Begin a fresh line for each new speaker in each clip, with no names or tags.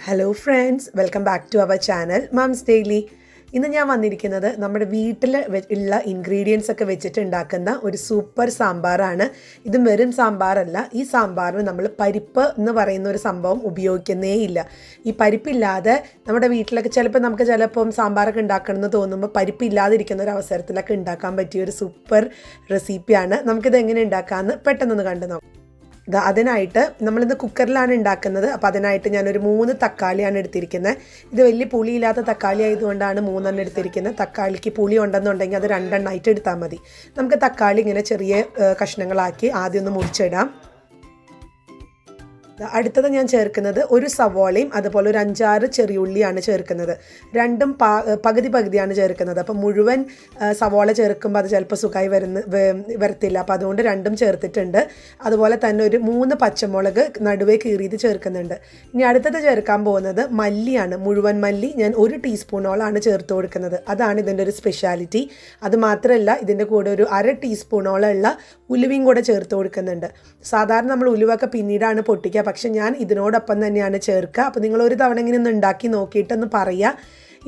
Hello friends, welcome back to our channel moms daily. ഇന്ന് ഞാൻ വന്നിരിക്കുന്നത് നമ്മുടെ വീട്ടിൽ ഉള്ള ഇൻഗ്രീഡിയൻസ് ഒക്കെ വെച്ചിട്ട് ഉണ്ടാക്കുന്ന ഒരു സൂപ്പർ സാമ്പാറാണ്. ഇത് വെറും സാമ്പാറല്ല. ഈ സാമ്പാറിന് നമ്മൾ പരിപ്പ് എന്ന് പറയുന്ന ഒരു സംഭവം ഉപയോഗിക്കുന്നേ ഇല്ല. ഈ പരിപ്പില്ലാതെ നമ്മുടെ വീട്ടിലൊക്കെ ചിലപ്പം സാമ്പാറൊക്കെ ഉണ്ടാക്കണമെന്ന് തോന്നുമ്പോൾ പരിപ്പില്ലാതിരിക്കുന്ന ഒരു അവസരത്തിലൊക്കെ ഉണ്ടാക്കാൻ പറ്റിയ ഒരു സൂപ്പർ റെസിപ്പിയാണ്. നമുക്കിത് എങ്ങനെ ഉണ്ടാക്കാമെന്ന് പെട്ടെന്നൊന്ന് കണ്ടു നോക്കാം. അതിനായിട്ട് നമ്മളിത് കുക്കറിലാണ് ഉണ്ടാക്കുന്നത്. അപ്പോൾ അതിനായിട്ട് ഞാനൊരു 3 തക്കാളിയാണ് എടുത്തിരിക്കുന്നത്. ഇത് വലിയ പുളിയില്ലാത്ത തക്കാളി ആയതുകൊണ്ടാണ് 3 എടുത്തിരിക്കുന്നത്. തക്കാളിക്ക് പുളി ഉണ്ടെന്നുണ്ടെങ്കിൽ അത് 2 എടുത്താൽ മതി. നമുക്ക് തക്കാളി ഇങ്ങനെ ചെറിയ കഷ്ണങ്ങളാക്കി ആദ്യം ഒന്ന് മുറിച്ചിടാം. അടുത്തത് ഞാൻ ചേർക്കുന്നത് ഒരു സവോളയും അതുപോലെ ഒരു 5-6 ചെറിയുള്ളിയാണ് ചേർക്കുന്നത്. രണ്ടും പകുതിയാണ് ചേർക്കുന്നത്. അപ്പോൾ മുഴുവൻ സവോള ചേർക്കുമ്പോൾ അത് ചിലപ്പോൾ സുഖമായി വരത്തില്ല. അപ്പോൾ അതുകൊണ്ട് രണ്ടും ചേർത്തിട്ടുണ്ട്. അതുപോലെ തന്നെ ഒരു 3 പച്ചമുളക് നടുവേ കീറിയത് ചേർക്കുന്നുണ്ട്. ഇനി അടുത്തത് ചേർക്കാൻ പോകുന്നത് മല്ലിയാണ്. മുഴുവൻ മല്ലി ഞാൻ 1 ടീസ്പൂണോളാണ് ചേർത്ത് കൊടുക്കുന്നത്. അതാണ് ഇതിൻ്റെ ഒരു സ്പെഷ്യാലിറ്റി. അത് മാത്രമല്ല, ഇതിൻ്റെ കൂടെ ഒരു 1/2 ടീസ്പൂണോളമുള്ള ഉലുവയും കൂടെ ചേർത്ത് കൊടുക്കുന്നുണ്ട്. സാധാരണ നമ്മൾ ഉലുവൊക്കെ പിന്നീടാണ് പൊട്ടിക്കുക, പക്ഷെ ഞാൻ ഇതിനോടൊപ്പം തന്നെയാണ് ചേർക്കുക. അപ്പോൾ നിങ്ങൾ ഒരു തവണ ഇങ്ങനെ ഒന്ന് ഉണ്ടാക്കി നോക്കിയിട്ടൊന്ന് പറയുക.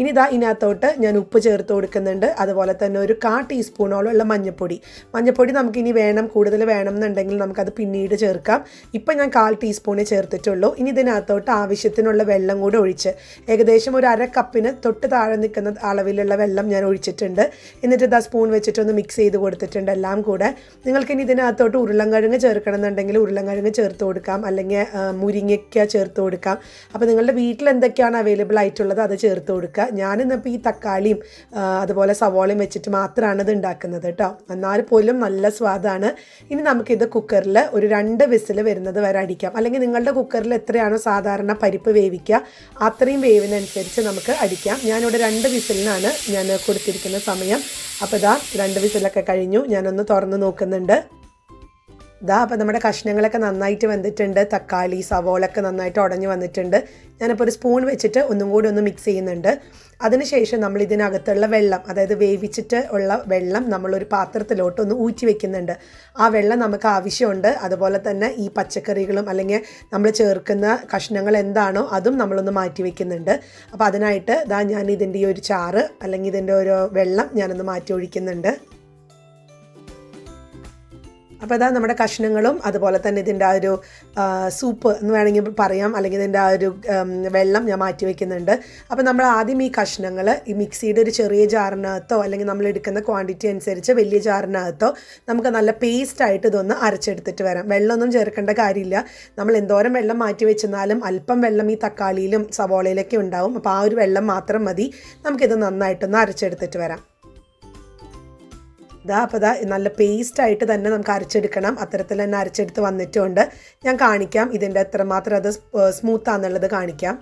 ഇനി ഇതിനകത്തോട്ട് ഞാൻ ഉപ്പ് ചേർത്ത് കൊടുക്കുന്നുണ്ട്. അതുപോലെ തന്നെ ഒരു 1/4 ടീസ്പൂണോളമുള്ള മഞ്ഞൾപ്പൊടി നമുക്കിനി കൂടുതൽ വേണം എന്നുണ്ടെങ്കിൽ നമുക്കത് പിന്നീട് ചേർക്കാം. ഇപ്പം ഞാൻ 1/4 ടീസ്പൂണേ ചേർത്തിട്ടുള്ളൂ. ഇനി ഇതിനകത്തോട്ട് ആവശ്യത്തിനുള്ള വെള്ളം കൂടെ ഒഴിച്ച് ഏകദേശം ഒരു 1/2 കപ്പിന് തൊട്ട് താഴെ നിൽക്കുന്ന അളവിലുള്ള വെള്ളം ഞാൻ ഒഴിച്ചിട്ടുണ്ട്. എന്നിട്ട് സ്പൂൺ വെച്ചിട്ടൊന്ന് മിക്സ് ചെയ്ത് കൊടുത്തിട്ടുണ്ട് എല്ലാം കൂടെ. നിങ്ങൾക്കിനി ഇതിനകത്തോട്ട് ഉരുളൻകിഴങ്ങ് ചേർക്കണം എന്നുണ്ടെങ്കിൽ ഉരുളൻകിഴങ്ങ് ചേർത്ത് കൊടുക്കാം, അല്ലെങ്കിൽ മുരിങ്ങയ്ക്ക ചേർത്ത് കൊടുക്കാം. അപ്പോൾ നിങ്ങളുടെ വീട്ടിൽ എന്തൊക്കെയാണ് അവൈലബിൾ ആയിട്ടുള്ളത് അത് ചേർത്ത് കൊടുക്കുക. ഞാനിന്നിപ്പോൾ ഈ തക്കാളിയും അതുപോലെ സവോളയും വെച്ചിട്ട് മാത്രമാണ് ഇത് ഉണ്ടാക്കുന്നത് കേട്ടോ. എന്നാൽ പോലും നല്ല സ്വാദാണ്. ഇനി നമുക്കിത് കുക്കറിൽ ഒരു 2 വിസിൽ വരുന്നത് വരെ അടിക്കാം. അല്ലെങ്കിൽ നിങ്ങളുടെ കുക്കറിൽ എത്രയാണോ സാധാരണ പരിപ്പ് വേവിക്കുക അത്രയും വേവിനനുസരിച്ച് നമുക്ക് അടിക്കാം. ഞാനിവിടെ 2 വിസിലിനാണ് ഞാൻ കൊടുത്തിരിക്കുന്ന സമയം. അപ്പോൾ 2 വിസിലൊക്കെ കഴിഞ്ഞു. ഞാനൊന്ന് തുറന്ന് നോക്കുന്നുണ്ട്. അപ്പോൾ നമ്മുടെ കഷ്ണങ്ങളൊക്കെ നന്നായിട്ട് വെന്തിട്ടുണ്ട്. തക്കാളി സവോളൊക്കെ നന്നായിട്ട് ഉടഞ്ഞ് വന്നിട്ടുണ്ട്. ഞാനിപ്പോൾ ഒരു സ്പൂൺ വെച്ചിട്ട് ഒന്നും കൂടി ഒന്ന് മിക്സ് ചെയ്യുന്നുണ്ട്. അതിനുശേഷം നമ്മൾ ഇതിനകത്തുള്ള വെള്ളം, അതായത് വേവിച്ചിട്ട് ഉള്ള വെള്ളം നമ്മളൊരു പാത്രത്തിലോട്ട് ഒന്ന് ഊറ്റി വെക്കുന്നുണ്ട്. ആ വെള്ളം നമുക്ക് ആവശ്യമുണ്ട്. അതുപോലെ തന്നെ ഈ പച്ചക്കറികളും അല്ലെങ്കിൽ നമ്മൾ ചേർക്കുന്ന കഷ്ണങ്ങൾ എന്താണോ അതും നമ്മളൊന്ന് മാറ്റി വെക്കുന്നുണ്ട്. അപ്പോൾ അതിനായിട്ട് ഞാൻ ഇതിൻ്റെ ഈ ഒരു ചാറ് അല്ലെങ്കിൽ ഇതിൻ്റെ ഒരു വെള്ളം ഞാനൊന്ന് മാറ്റി ഒഴിക്കുന്നുണ്ട്. അപ്പോൾ നമ്മുടെ കഷ്ണങ്ങളും അതുപോലെ തന്നെ ഇതിൻ്റെ ആ ഒരു സൂപ്പ് എന്ന് വേണമെങ്കിൽ പറയാം, അല്ലെങ്കിൽ ഇതിൻ്റെ ആ ഒരു വെള്ളം ഞാൻ മാറ്റി വയ്ക്കുന്നുണ്ട്. അപ്പോൾ നമ്മൾ ആദ്യം ഈ കഷ്ണങ്ങൾ ഈ മിക്സിയുടെ ഒരു ചെറിയ ജാറിനകത്തോ അല്ലെങ്കിൽ നമ്മൾ എടുക്കുന്ന ക്വാണ്ടിറ്റി അനുസരിച്ച് വലിയ ജാറിനകത്തോ നമുക്ക് നല്ല പേസ്റ്റായിട്ട് ഇതൊന്ന് അരച്ചെടുത്തിട്ട് വരാം. വെള്ളമൊന്നും ചേർക്കേണ്ട കാര്യമില്ല. നമ്മൾ എന്തോരം വെള്ളം മാറ്റി വെച്ചെന്നാലും അല്പം വെള്ളം ഈ തക്കാളിയിലും സവോളയിലൊക്കെ ഉണ്ടാവും. അപ്പോൾ ആ ഒരു വെള്ളം മാത്രം മതി. നമുക്കിത് നന്നായിട്ടൊന്ന് അരച്ചെടുത്തിട്ട് വരാം. അപ്പോൾ നല്ല പേസ്റ്റായിട്ട് തന്നെ നമുക്ക് അരച്ചെടുക്കണം. അത്തരത്തിൽ തന്നെ അരച്ചെടുത്ത് വന്നിട്ടുണ്ട്. ഞാൻ കാണിക്കാം ഇതിൻ്റെ എത്രമാത്രം അത് സ്മൂത്താണെന്നുള്ളത് കാണിക്കാം.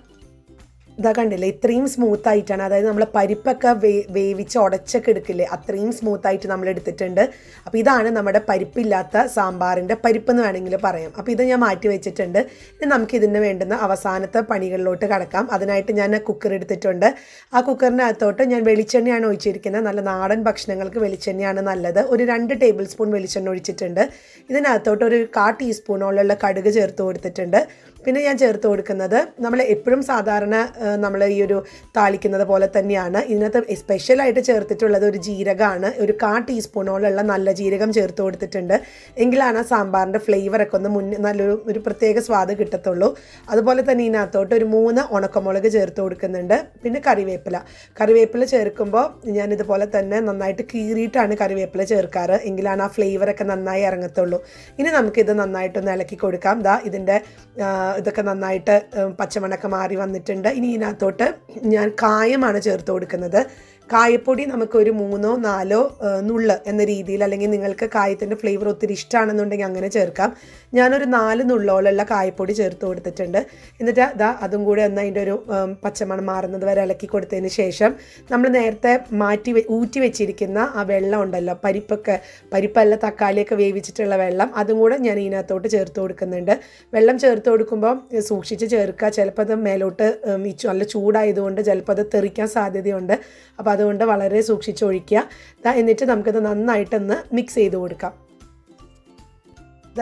കണ്ടില്ലേ, ഇത്രയും സ്മൂത്തായിട്ടാണ്. അതായത് നമ്മൾ പരിപ്പൊക്കെ വേവിച്ച് ഉടച്ചൊക്കെ എടുക്കില്ലേ, അത്രയും സ്മൂത്തായിട്ട് നമ്മൾ എടുത്തിട്ടുണ്ട്. അപ്പോൾ ഇതാണ് നമ്മുടെ പരിപ്പില്ലാത്ത സാമ്പാറിൻ്റെ പരിപ്പ് എന്ന് വേണമെങ്കിൽ പറയാം. അപ്പോൾ ഇത് ഞാൻ മാറ്റി വെച്ചിട്ടുണ്ട്. ഇനി നമുക്കിതിന് വേണ്ടുന്ന അവസാനത്തെ പണികളിലോട്ട് കടക്കാം. അതിനായിട്ട് ഞാൻ കുക്കർ എടുത്തിട്ടുണ്ട്. ആ കുക്കറിനകത്തോട്ട് ഞാൻ വെളിച്ചെണ്ണയാണ് ഒഴിച്ചിരിക്കുന്നത്. നല്ല നാടൻ ഭക്ഷണങ്ങൾക്ക് വെളിച്ചെണ്ണയാണ് നല്ലത്. ഒരു 2 ടേബിൾ സ്പൂൺ വെളിച്ചെണ്ണ ഒഴിച്ചിട്ടുണ്ട്. ഇതിനകത്തോട്ട് ഒരു 1/4 ടീസ്പൂണോളം കടുക് ചേർത്ത് കൊടുത്തിട്ടുണ്ട്. പിന്നെ ഞാൻ ചേർത്ത് കൊടുക്കുന്നത് നമ്മൾ എപ്പോഴും സാധാരണ നമ്മൾ ഈ ഒരു താളിക്കുന്നത് പോലെ തന്നെയാണ്. ഇതിനകത്ത് സ്പെഷ്യലായിട്ട് ചേർത്തിട്ടുള്ളത് ഒരു ജീരകമാണ്. ഒരു 1/4 ടീസ്പൂണോളം നല്ല ജീരകം ചേർത്ത് കൊടുത്തിട്ടുണ്ട്. എങ്കിലാണ് ആ സാമ്പാറിൻ്റെ ഫ്ലേവറൊക്കെ ഒന്ന് നല്ലൊരു പ്രത്യേക സ്വാദ് കിട്ടത്തുള്ളൂ. അതുപോലെ തന്നെ ഇതിനകത്തോട്ട് ഒരു 3 ഉണക്കമുളക് ചേർത്ത് കൊടുക്കുന്നുണ്ട്. പിന്നെ കറിവേപ്പില ചേർക്കുമ്പോൾ ഞാനിതുപോലെ തന്നെ നന്നായിട്ട് കീറിയിട്ടാണ് കറിവേപ്പില ചേർക്കാറ്. എങ്കിലാണ് ആ ഫ്ലേവറൊക്കെ നന്നായി ഇറങ്ങത്തുള്ളൂ. ഇനി നമുക്കിത് നന്നായിട്ടൊന്ന് ഇളക്കി കൊടുക്കാം. ഇതിൻ്റെ ഇതൊക്കെ നന്നായിട്ട് പച്ചമണൊക്കെ മാറി വന്നിട്ടുണ്ട്. ഇനി ഇതിനകത്തോട്ട് ഞാൻ കായമാണ് ചേർത്ത് കൊടുക്കുന്നത്. കായപ്പൊടി നമുക്കൊരു 3-4 നുള്ള് എന്ന രീതിയിൽ, അല്ലെങ്കിൽ നിങ്ങൾക്ക് കായത്തിൻ്റെ ഫ്ലേവർ ഒത്തിരി ഇഷ്ടമാണെന്നുണ്ടെങ്കിൽ അങ്ങനെ ചേർക്കാം. ഞാനൊരു 4 നുള്ളോളമുള്ള കായപ്പൊടി ചേർത്ത് കൊടുത്തിട്ടുണ്ട്. എന്നിട്ട് അതും കൂടി ഒന്ന് അതിൻ്റെ ഒരു പച്ചമണം മാറുന്നത് വരെ ഇളക്കി കൊടുത്തതിന് ശേഷം നമ്മൾ നേരത്തെ ഊറ്റി വെച്ചിരിക്കുന്ന ആ വെള്ളം ഉണ്ടല്ലോ, പരിപ്പല്ല തക്കാളിയൊക്കെ വേവിച്ചിട്ടുള്ള വെള്ളം, അതും കൂടെ ഞാൻ ഇതിനകത്തോട്ട് ചേർത്ത് കൊടുക്കുന്നുണ്ട്. വെള്ളം ചേർത്ത് കൊടുക്കുമ്പോൾ സൂക്ഷിച്ച് ചേർക്കുക. ചിലപ്പോൾ അത് മേലോട്ട് നല്ല ചൂടായതുകൊണ്ട് ചിലപ്പോൾ അത് തെറിക്കാൻ സാധ്യതയുണ്ട്. അപ്പോൾ അതുകൊണ്ട് വളരെ സൂക്ഷിച്ചൊഴിക്കുക. എന്നിട്ട് നമുക്കത് നന്നായിട്ടൊന്ന് മിക്സ് ചെയ്ത് കൊടുക്കാം.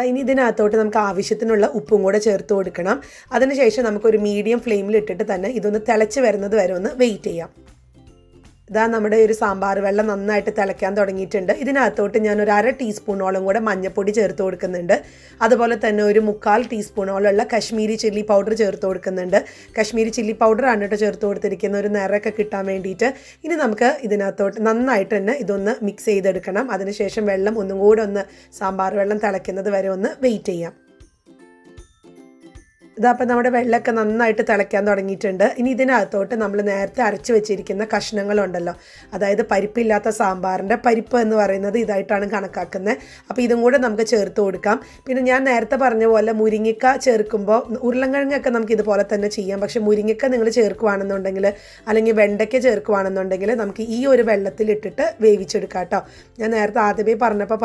ഇനി ഇതിനകത്തോട്ട് നമുക്ക് ആവശ്യത്തിനുള്ള ഉപ്പും കൂടെ ചേർത്ത് കൊടുക്കണം. അതിനുശേഷം നമുക്കൊരു മീഡിയം ഫ്ലെയിമിൽ ഇട്ടിട്ട് തന്നെ ഇതൊന്ന് തിളച്ച് വരുന്നത് വരെ ഒന്ന് വെയിറ്റ് ചെയ്യാം. നമ്മുടെ ഒരു സാമ്പാർ വെള്ളം നന്നായിട്ട് തിളയ്ക്കാൻ തുടങ്ങിയിട്ടുണ്ട്. ഇതിനകത്തോട്ട് ഞാൻ ഒരു 1/2 ടീസ്പൂണോളം കൂടെ മഞ്ഞൾപ്പൊടി ചേർത്ത് കൊടുക്കുന്നുണ്ട്. അതുപോലെ തന്നെ ഒരു 3/4 ടീസ്പൂണോളമുള്ള കശ്മീരി ചില്ലി പൗഡർ ചേർത്ത് കൊടുക്കുന്നുണ്ട്. കശ്മീരി ചില്ലി പൗഡറാണ് കേട്ടോ ചേർത്ത് കൊടുത്തിരിക്കുന്ന, ഒരു നിറമൊക്കെ കിട്ടാൻ വേണ്ടിയിട്ട്. ഇനി നമുക്ക് ഇതിനകത്തോട്ട് നന്നായിട്ട് തന്നെ ഇതൊന്ന് മിക്സ് ചെയ്തെടുക്കണം. അതിനുശേഷം വെള്ളം ഒന്നും കൂടെ ഒന്ന് സാമ്പാർ വെള്ളം തിളയ്ക്കുന്നത് വരെ ഒന്ന് വെയിറ്റ് ചെയ്യാം. ഇതപ്പോൾ നമ്മുടെ വെള്ളമൊക്കെ നന്നായിട്ട് തിളയ്ക്കാൻ തുടങ്ങിയിട്ടുണ്ട്. ഇനി ഇതിനകത്തോട്ട് നമ്മൾ നേരത്തെ അരച്ച് വെച്ചിരിക്കുന്ന കഷ്ണങ്ങളുണ്ടല്ലോ, അതായത് പരിപ്പില്ലാത്ത സാമ്പാറിൻ്റെ പരിപ്പ് എന്ന് പറയുന്നത് ഇതായിട്ടാണ് കണക്കാക്കുന്നത്. അപ്പോൾ ഇതും കൂടെ നമുക്ക് ചേർത്ത് കൊടുക്കാം. പിന്നെ ഞാൻ നേരത്തെ പറഞ്ഞ പോലെ മുരിങ്ങക്ക ചേർക്കുമ്പോൾ ഉരുളൻകിഴങ്ങൊക്കെ നമുക്ക് ഇതുപോലെ തന്നെ ചെയ്യാം. പക്ഷേ മുരിങ്ങക്ക നിങ്ങൾ ചേർക്കുകയാണെന്നുണ്ടെങ്കിൽ അല്ലെങ്കിൽ വെണ്ടയ്ക്ക ചേർക്കുകയാണെന്നുണ്ടെങ്കിൽ നമുക്ക് ഈ ഒരു വെള്ളത്തിലിട്ടിട്ട് വേവിച്ചെടുക്കാം കേട്ടോ. ഞാൻ നേരത്തെ ആദ്യമേ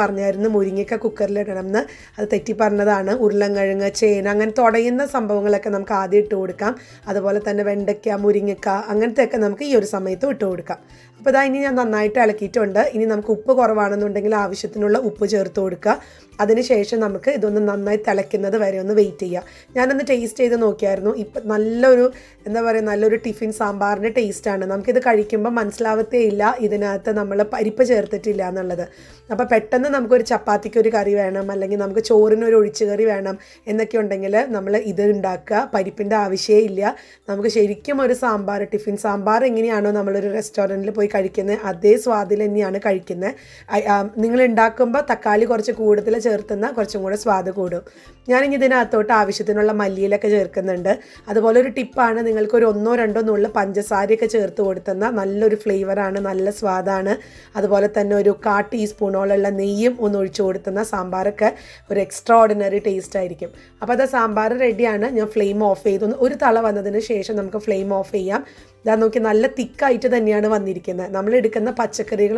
പറഞ്ഞായിരുന്നു മുരിങ്ങക്ക കുക്കറിലിടണം എന്ന്. അത് തെറ്റി പറഞ്ഞതാണ്. ഉരുളൻകിഴങ്ങ്, ചേന അങ്ങനെ തുടയുന്ന സംഭവങ്ങളൊക്കെ നമുക്ക് ആദ്യം ഇട്ട് കൊടുക്കാം. അതുപോലെ തന്നെ വെണ്ടയ്ക്ക, മുരിങ്ങക്ക അങ്ങനത്തെയൊക്കെ നമുക്ക് ഈ ഒരു സമയത്ത് ഇട്ട് കൊടുക്കാം. അപ്പോൾ ഇനി ഞാൻ നന്നായിട്ട് ഇളക്കിയിട്ടുണ്ട്. ഇനി നമുക്ക് ഉപ്പ് കുറവാണെന്നുണ്ടെങ്കിൽ ആവശ്യത്തിനുള്ള ഉപ്പ് ചേർത്ത് കൊടുക്കുക. അതിനുശേഷം നമുക്ക് ഇതൊന്ന് നന്നായി തിളയ്ക്കുന്നത് വരെ ഒന്ന് വെയിറ്റ് ചെയ്യുക. ഞാനൊന്ന് ടേസ്റ്റ് ചെയ്ത് നോക്കിയായിരുന്നു. ഇപ്പം നല്ലൊരു ടിഫിൻ സാമ്പാറിൻ്റെ ടേസ്റ്റാണ്. നമുക്കിത് കഴിക്കുമ്പോൾ മനസ്സിലാവത്തേ ഇല്ല ഇതിനകത്ത് നമ്മൾ പരിപ്പ് ചേർത്തിട്ടില്ല എന്നുള്ളത്. അപ്പോൾ പെട്ടെന്ന് നമുക്കൊരു ചപ്പാത്തിക്കൊരു കറി വേണം, അല്ലെങ്കിൽ നമുക്ക് ചോറിനൊരു ഒഴിച്ച് കറി വേണം എന്നൊക്കെ ഉണ്ടെങ്കിൽ നമ്മൾ ഇത് ഉണ്ടാക്കുക. പരിപ്പിൻ്റെ ആവശ്യമേ ഇല്ല. നമുക്ക് ശരിക്കും ഒരു സാമ്പാർ, ടിഫിൻ സാമ്പാർ എങ്ങനെയാണോ നമ്മളൊരു റെസ്റ്റോറൻറ്റിൽ പോയി കഴിക്കുന്നത് അതേ സ്വാദിൽ തന്നെയാണ് കഴിക്കുന്നത്. നിങ്ങൾ ഉണ്ടാക്കുമ്പോൾ തക്കാളി കുറച്ച് കൂടുതൽ ചേർത്തുന്ന കുറച്ചും കൂടെ സ്വാദ് കൂടും. ഞാനിനി ഇതിനകത്തോട്ട് ആവശ്യത്തിനുള്ള മല്ലിയിലൊക്കെ ചേർക്കുന്നുണ്ട്. അതുപോലെ ഒരു ടിപ്പാണ്, നിങ്ങൾക്കൊരു 1-2 നുള്ള് പഞ്ചസാരയൊക്കെ ചേർത്ത് കൊടുത്തുന്ന നല്ലൊരു ഫ്ലേവറാണ്, നല്ല സ്വാദാണ്. അതുപോലെ തന്നെ ഒരു 1/4 ടീസ്പൂണോളം നെയ്യും ഒന്ന് ഒഴിച്ചു കൊടുത്തുന്ന സാമ്പാറൊക്കെ ഒരു എക്സ്ട്രാ ഓർഡിനറി ടേസ്റ്റ് ആയിരിക്കും. അപ്പോൾ അത് സാമ്പാർ റെഡിയാണ്. ഞാൻ ഫ്ലെയിം ഓഫ് ചെയ്തു. ഒരു തള വന്നതിന് ശേഷം നമുക്ക് ഫ്ലെയിം ഓഫ് ചെയ്യാം. നോക്കി നല്ല തിക്കായിട്ട് തന്നെയാണ് വന്നിരിക്കുന്നത്. നമ്മൾ എടുക്കുന്ന പച്ചക്കറികൾ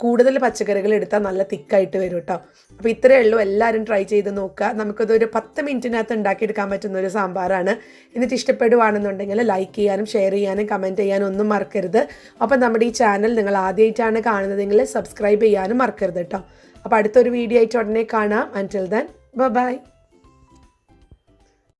കൂടുതൽ പച്ചക്കറികൾ എടുത്താൽ നല്ല തിക്കായിട്ട് വരും കേട്ടോ. അപ്പോൾ ഇത്രയേ ഉള്ളൂ. എല്ലാവരും ട്രൈ ചെയ്ത് നോക്കുക. നമുക്കതൊരു 10 മിനിറ്റിനകത്ത് ഉണ്ടാക്കിയെടുക്കാൻ പറ്റുന്ന ഒരു സാമ്പാറാണ്. എന്നിട്ട് ഇഷ്ടപ്പെടുവാണെന്നുണ്ടെങ്കിൽ ലൈക്ക് ചെയ്യാനും ഷെയർ ചെയ്യാനും കമൻറ്റ് ചെയ്യാനും ഒന്നും മറക്കരുത്. അപ്പോൾ നമ്മുടെ ഈ ചാനൽ നിങ്ങൾ ആദ്യമായിട്ടാണ് കാണുന്നതെങ്കിൽ സബ്സ്ക്രൈബ് ചെയ്യാനും മറക്കരുത് കേട്ടോ. അപ്പോൾ അടുത്തൊരു വീഡിയോ ആയിട്ട് ഉടനെ കാണാം. അൻറ്റിൽ ദെൻ ബൈ.